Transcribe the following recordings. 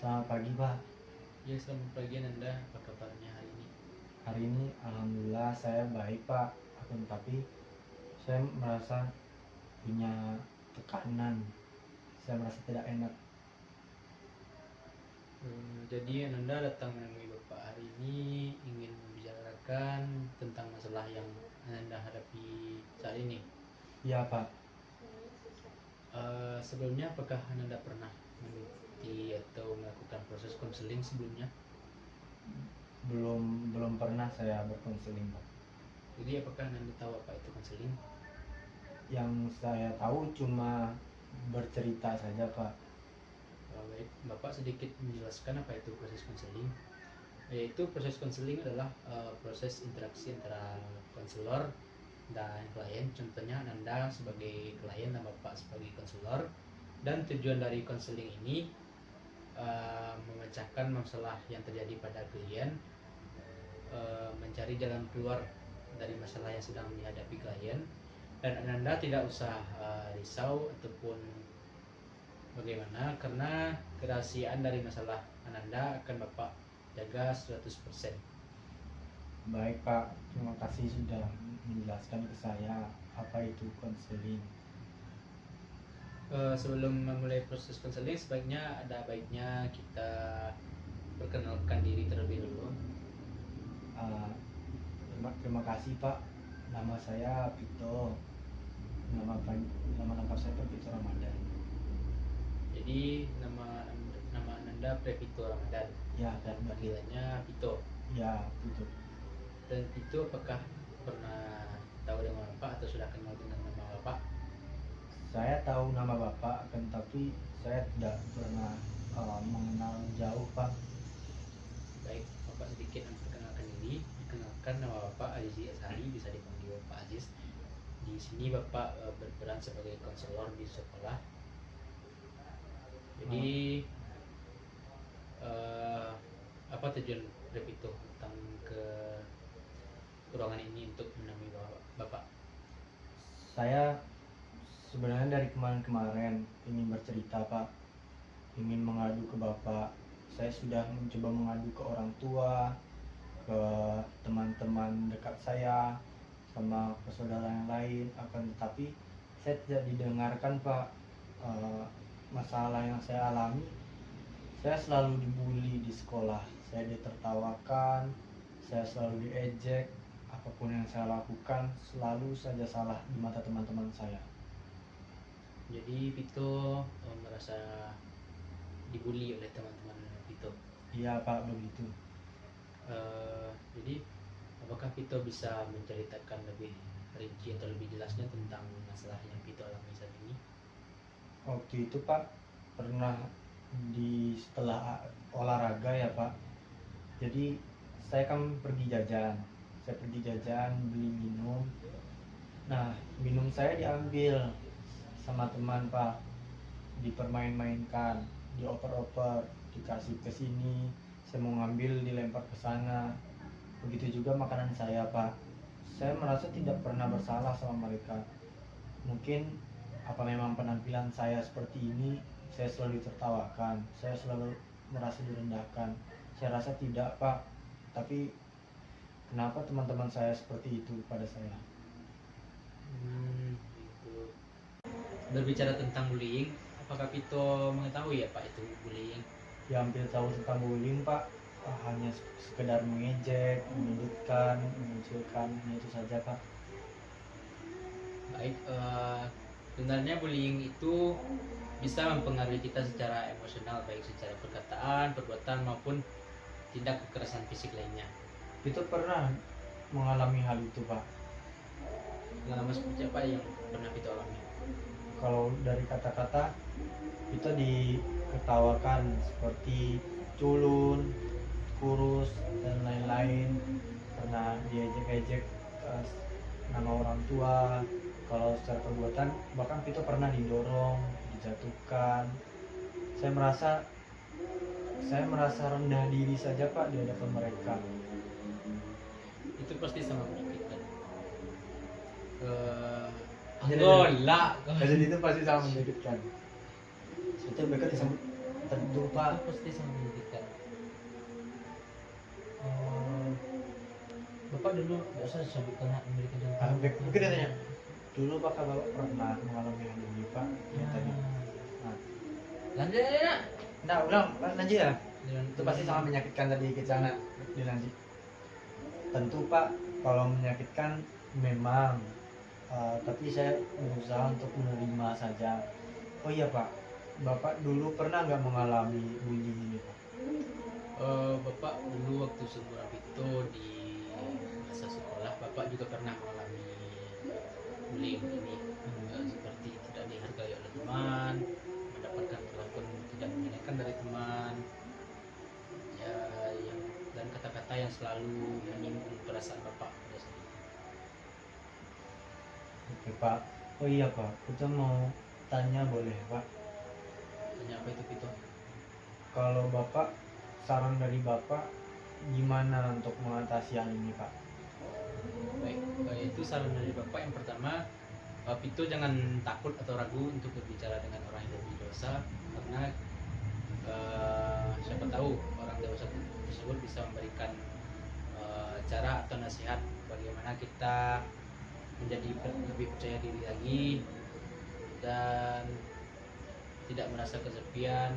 Selamat pagi Pak. Ya, selamat pagi Anda. Apa kabarnya hari ini? Hari ini alhamdulillah saya baik Pak. Akan tapi saya merasa punya tekanan. Saya merasa tidak enak. Jadi Anda datang menemui Bapak hari ini ingin membicarakan tentang masalah yang Anda hadapi saat ini. Iya Pak. Sebelumnya apakah Anda pernah mengikuti atau melakukan proses konseling sebelumnya? Belum pernah saya berkonseling Pak. Jadi apakah Anda tahu apa itu konseling? Yang saya tahu cuma bercerita saja Pak. Baik, Bapak sedikit menjelaskan apa itu proses konseling. Yaitu proses konseling adalah proses interaksi antara konselor dan klien. Contohnya Anda sebagai klien dan Bapak sebagai konselor, dan tujuan dari konseling ini memecahkan masalah yang terjadi pada klien, mencari jalan keluar dari masalah yang sedang dihadapi klien, dan Anda tidak usah risau ataupun bagaimana, karena kerahasiaan dari masalah Anda akan Bapak jaga 100%. Baik Pak, terima kasih sudah menjelaskan ke saya apa itu konseling. Sebelum memulai proses konseling, sebaiknya ada baiknya kita perkenalkan diri terlebih dulu. Terima kasih Pak. Nama saya Pito. Nama lengkap saya Pito Ramadan. Jadi nama Anda Prepito Ramadan. Ya, dan Panggilannya Pito. Ya, Pito. Dan Pito apakah pernah tahu dengan Bapak atau sudah kenal dengan nama Bapak? Saya tahu nama Bapak, akan tapi saya tidak pernah mengenal jauh Pak. Baik, Bapak sedikit memperkenalkan diri. Dikenalkan, nama Bapak Aziz Ashari, bisa dipanggil Bapak Aziz. Di sini Bapak berperan sebagai konselor di sekolah. Jadi apa tujuan Prepito datang ke ruangan ini untuk menemui Bapak? Saya sebenarnya dari kemarin ingin bercerita Pak, ingin mengadu ke Bapak. Saya sudah mencoba mengadu ke orang tua, ke teman-teman dekat saya, sama ke saudara yang lain, akan tetapi saya tidak didengarkan Pak. Masalah yang saya alami, saya selalu dibully di sekolah, saya ditertawakan, saya selalu diejek. Apapun yang saya lakukan selalu saja salah di mata teman-teman saya. Jadi Pito merasa dibully oleh teman-teman Pito. Iya Pak, begitu. Jadi apakah Pito bisa menceritakan lebih rinci atau lebih jelasnya tentang masalah yang Pito alami saat ini? Waktu itu Pak, pernah setelah olahraga ya Pak, jadi saya kan pergi jajan, beli minum. Nah, minum saya diambil sama teman Pak, dipermain-mainkan, dioper-oper, dikasih ke sini, saya mau ngambil dilempar ke sana. Begitu juga makanan saya Pak. Saya merasa tidak pernah bersalah sama mereka. Mungkin apa memang penampilan saya seperti ini, saya selalu ditertawakan, saya selalu merasa direndahkan. Saya rasa tidak Pak, tapi kenapa teman-teman saya seperti itu pada saya? Gitu. Berbicara tentang bullying, apakah Pito mengetahui apa itu bullying? Ya, hampir tahu tentang bullying Pak. Hanya sekedar mengejek, menyudutkan, mengucilkan, itu saja Pak. Baik, sebenarnya bullying itu bisa mempengaruhi kita secara emosional, baik secara perkataan, perbuatan maupun tindak kekerasan fisik lainnya. Itu pernah mengalami hal itu Pak. Pengalaman seperti apa yang pernah Pito alami? Kalau dari kata-kata, itu diketawakan seperti culun, kurus, dan lain-lain. Pernah diejek-ejek nama orang tua. Kalau secara perbuatan, bahkan Pito pernah didorong, dijatuhkan. Saya merasa rendah diri saja Pak di hadapan mereka. Itu pasti sangat menyakitkan. Jadi- Angola. Kejadian itu pasti sangat menyakitkan. Itu mereka disambut Tentu Itu Pak. pasti sangat menyedihkan. Eh, Bapak dulu nggak usah disebutkan hak memiliki Ah, contoh. mungkin dia tanya, dulu apakah Bapak pernah mengalami hal ini Pak? Yang tadi. Nah, Lanjut ya, nak. nah ulang lanjut ya. Dengan Itu pasti sangat menyakitkan tadi Kicana dilanjut. Tentu Pak, kalau menyakitkan memang, tapi saya berusaha untuk menerima saja. Oh iya Pak, Bapak dulu pernah nggak mengalami bullying ini Pak? Bapak dulu waktu seumuran itu di masa sekolah, Bapak juga pernah mengalami bullying ini. Seperti tidak dihargai oleh teman, mendapatkan perlakuan tidak menyenangkan dari teman, ya, yang dan kata-kata yang selalu menyinggung perasaan Bapak pada saat itu. Oke Pak, oh iya Pak, kita mau tanya boleh Pak? Tanya apa itu Pito? Kalau Bapak, saran dari Bapak gimana untuk mengatasi hal ini Pak? Baik, itu saran dari Bapak. Yang pertama, Pito jangan takut atau ragu untuk berbicara dengan orang yang lebih dewasa, karena siapa tahu orang dewasa tersebut bisa memberikan cara atau nasihat bagaimana kita menjadi lebih percaya diri lagi dan tidak merasa kesepian,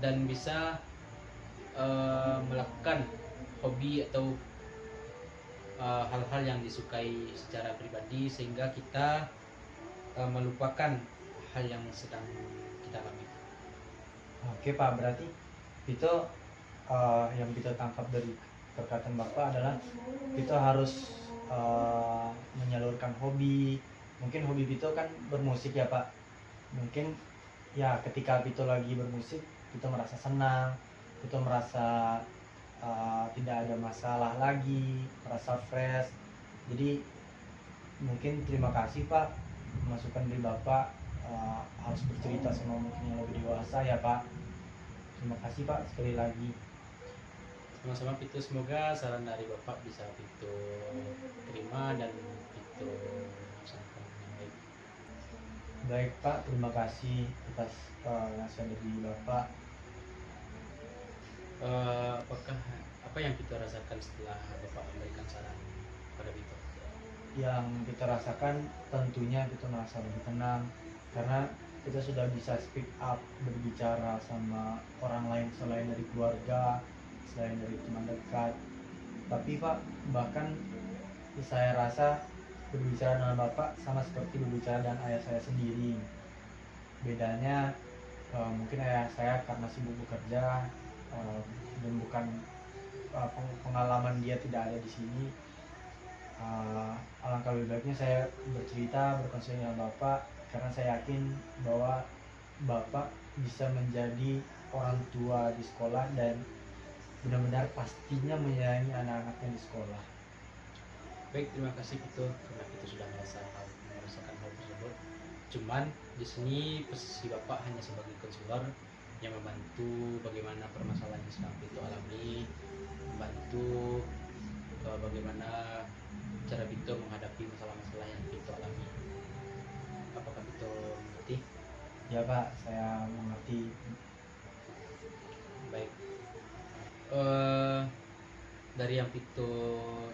dan bisa melakukan hobi atau hal-hal yang disukai secara pribadi, sehingga kita melupakan hal yang sedang kita alami. Oke Pak, berarti itu yang kita tangkap dari perkataan Bapak adalah kita harus menyalurkan hobi. Mungkin hobi Vito kan bermusik ya Pak. Mungkin ya ketika Vito lagi bermusik, Vito merasa senang, Vito merasa tidak ada masalah lagi, merasa fresh. Jadi mungkin terima kasih Pak, masukan dari Bapak, harus bercerita sama mungkin yang lebih dewasa ya Pak. Terima kasih Pak sekali lagi. Sama-sama Pito, semoga saran dari Bapak bisa Pito terima dan Pito laksanakan dengan baik. Baik Pak, terima kasih atas nasihat dari Bapak. Apakah apa yang Pito rasakan setelah Bapak memberikan saran pada Pito? Yang kita rasakan tentunya kita merasa lebih tenang karena kita sudah bisa speak up, berbicara sama orang lain selain dari keluarga, selain dari teman dekat. Tapi Pak, bahkan saya rasa berbicara dengan Bapak sama seperti berbicara dengan ayah saya sendiri. Bedanya mungkin ayah saya karena sibuk bekerja, dan bukan pengalaman dia tidak ada di sini. Alangkah lebih baiknya saya bercerita, berkonseling dengan Bapak, karena saya yakin bahwa Bapak bisa menjadi orang tua di sekolah dan benar-benar pastinya menyayangi anak-anaknya di sekolah. Baik, terima kasih Pito karena Pito sudah merasakan hal tersebut. Cuman di sini posisi Bapak hanya sebagai konselor yang membantu bagaimana permasalahan yang sedang Pito alami, membantu bagaimana cara Pito menghadapi masalah-masalah yang Pito alami. Apakah Pito mengerti? Ya Pak, saya mengerti. Baik. Dari yang Pito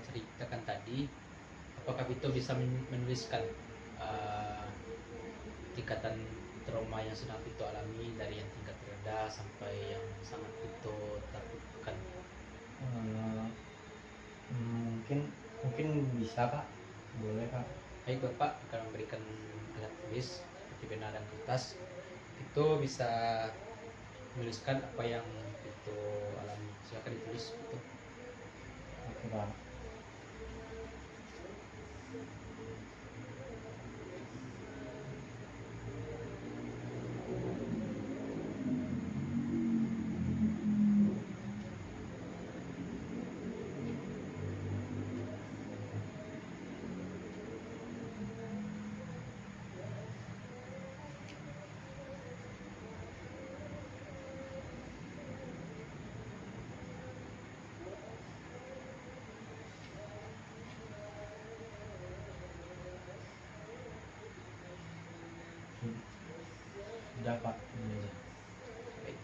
ceritakan tadi, apakah Pito bisa menuliskan tingkatan trauma yang sedang Pito alami dari yang tingkat rendah sampai yang sangat Pito takutkan? Mungkin bisa Pak, boleh Pak. Baik, Bapak akan memberikan alat tulis seperti pena dan kertas. Itu bisa menuliskan apa yang itu alami. Silakan ditulis itu. Oke Pak. Sudah Pak, ini aja. Baik.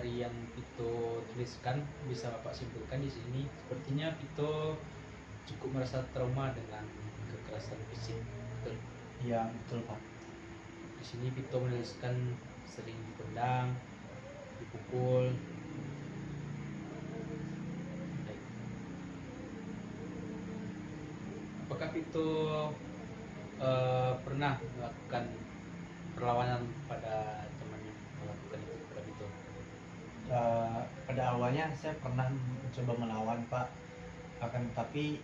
dari yang Vito tuliskan bisa Bapak simpulkan di sini sepertinya Vito cukup merasa trauma dengan kekerasan fisik. Betul. Iya betul Pak. Di sini Vito menuliskan sering dipendang, dipukul. Baik. Apakah Vito pernah melakukan perlawanan pada teman yang melakukan itu kepada Vito? Pada awalnya saya pernah mencoba melawan Pak, akan tetapi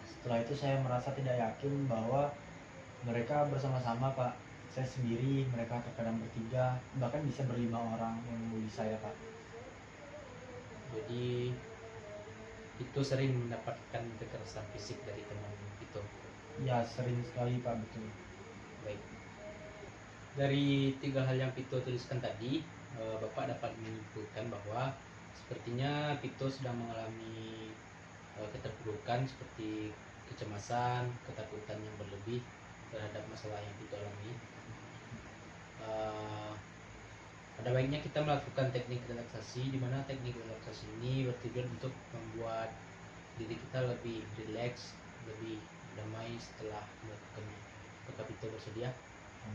setelah itu saya merasa tidak yakin bahwa mereka bersama-sama Pak. Saya sendiri, mereka terkadang bertiga, bahkan bisa berlima orang yang membuli saya Pak. Jadi itu sering mendapatkan kekerasan fisik dari teman Vito. Ya sering sekali Pak, betul. Baik. Dari 3 hal yang Vito tuliskan tadi, Bapak dapat menyimpulkan bahwa sepertinya Vito sedang mengalami keterpurukan seperti kecemasan, ketakutan yang berlebih terhadap masalah yang Vito alami. Ada baiknya kita melakukan teknik relaksasi, di mana teknik relaksasi ini bertujuan untuk membuat diri kita lebih rileks, lebih damai setelah melakukannya. Apakah Vito bersedia?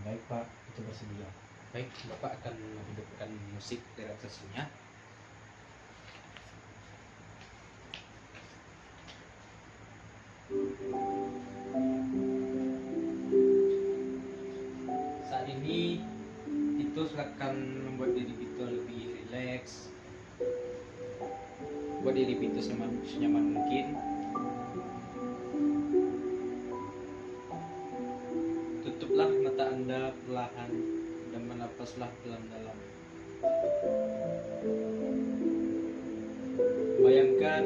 Baik Pak, itu bersedia. Baik, Bapak akan menghidupkan musik relaksasinya. Saat ini Vito akan membuat diri Vito lebih rileks, buat diri Vito senyaman mungkin. Tutuplah mata Anda perlahan dan menapaslah dalam-dalam. Bayangkan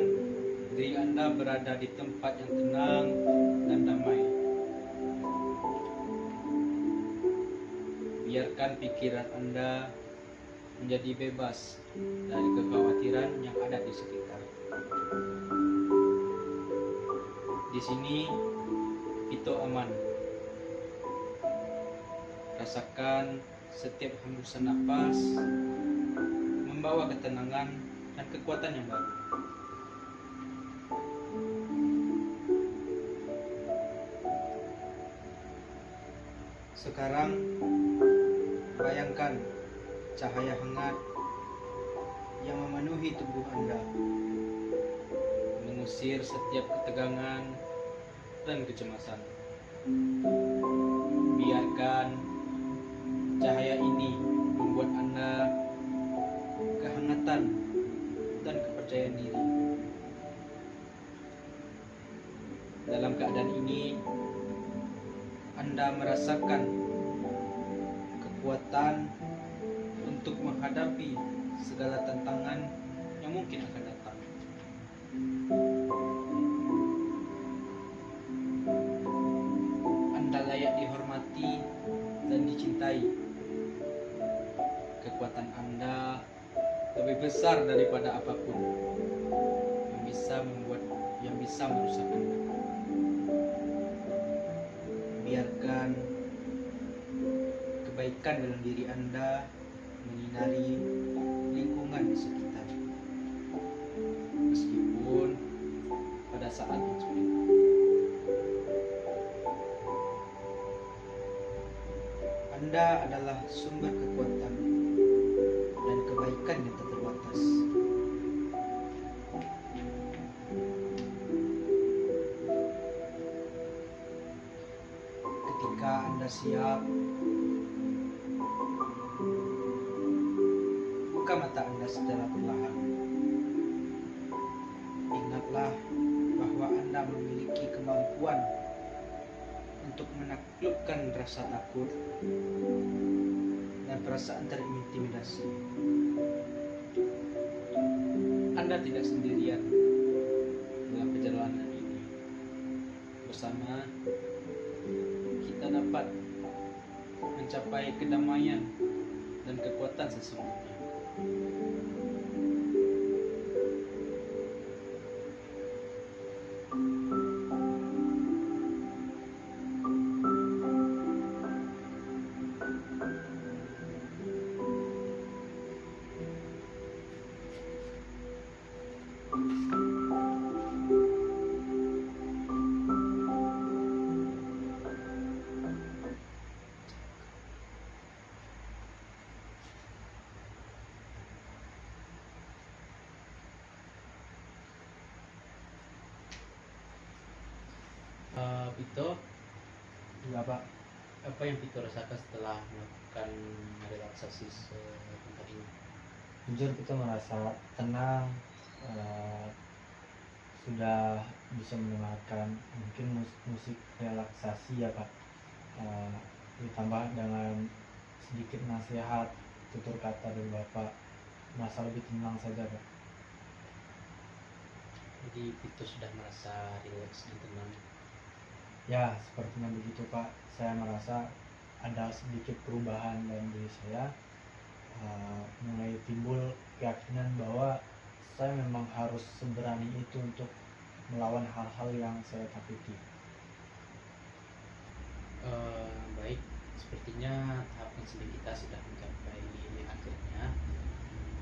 diri Anda berada di tempat yang tenang dan damai. Biarkan pikiran Anda menjadi bebas dari kekhawatiran yang ada di sekitar. Di sini Vito aman. Rasakan setiap hembusan nafas membawa ketenangan dan kekuatan yang baru. Sekarang bayangkan cahaya hangat yang memenuhi tubuh Anda, mengusir setiap ketegangan dan kecemasan. Biarkan cahaya ini membuat Anda kehangatan dan kepercayaan diri. Dalam keadaan ini, Anda merasakan kekuatan untuk menghadapi segala tantangan yang mungkin akan datang. Anda layak dihormati dan dicintai. Kekuatan Anda lebih besar daripada apapun yang bisa merusak Anda. Biarkan kebaikan dalam diri Anda menyinari lingkungan di sekitar, meskipun pada saat yang sulit. Anda adalah sumber kekuatan dan kebaikan yang tak terbatas. Ketika Anda siap, buka mata Anda secara perlahan. Ingatlah bahwa Anda memiliki kemampuan untuk menaklukkan rasa takut dan perasaan terintimidasi. Anda tidak sendirian dalam perjalanan ini. Bersama kita dapat mencapai kedamaian dan kekuatan sesungguhnya. Vito, Juga Pak, apa yang Vito rasakan setelah melakukan relaksasi sebentar ini? jujur kita merasa tenang, eh, sudah bisa mendengarkan mungkin musik relaksasi ya Pak. Eh, Ditambah dengan sedikit nasihat, tutur kata dari Bapak, merasa lebih tenang saja Pak. Jadi Vito sudah merasa rileks dan tenang. Ya, sepertinya begitu Pak. Saya merasa ada sedikit perubahan dalam diri saya, mulai timbul keyakinan bahwa saya memang harus seberani itu untuk melawan hal-hal yang saya takuti. Baik, sepertinya tahap konseling kita sudah mencapai akhirnya.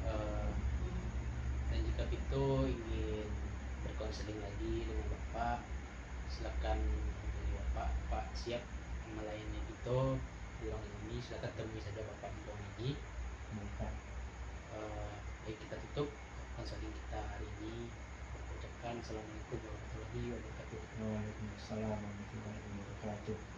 Eh, dan jika Vito ingin berkonseling lagi dengan Bapak, silakan hubungi Bapak. Bapak siap melayani Vito di ruangan ini. Silakan temui saja Bapak di ruangan ini. Bapak. Baik, kita tutup konseling kita hari ini. Ucapkan assalamualaikum warahmatullahi wabarakatuh. Waalaikumsalam warahmatullahi wabarakatuh.